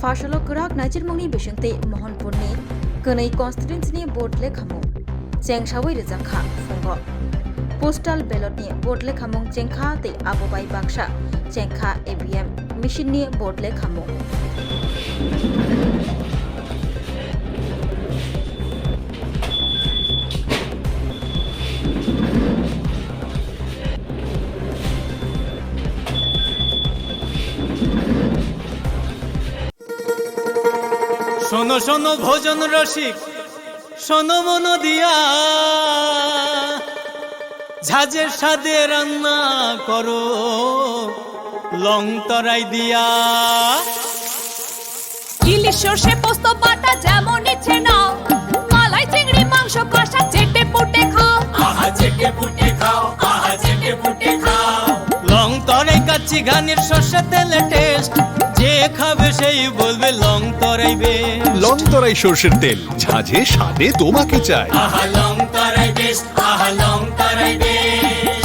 Farsalo Kurak Najir Moni Bishante Mohanpurni Kanai Constituency Board Lekhamung Cheng Shawai Rizakha Fungo Postal Ballot ni Board Lekhamung Chengkha Te Abobai Baksha Chengkha ABM Machine ni Board Lekhamung শোনো শোনো ভোজন রসিক শোনো মন দিয়া ঝাঁঝের স্বাদে রান্না করো লং তরাই দিয়া ইলিশ সর্ষে পোস্ত বাটা যেমন ইচ্ছে নাও মালাই চিংড়ি মাংস কষা চেটে পুটে খাও আহা চেটে পুটে খাও আহা চেটে পুটে খাও লং তরাই কাচ্চি ঘানির সর্ষে তেলে টেস্ট যে খাবে সেই বলবে লং তরাই বেশ লং তরাই সরষের তেল ঝাঁঝে স্বাদে তোমাকে চাই আহা লং তরাই বেশ আহা লং তরাই বেশ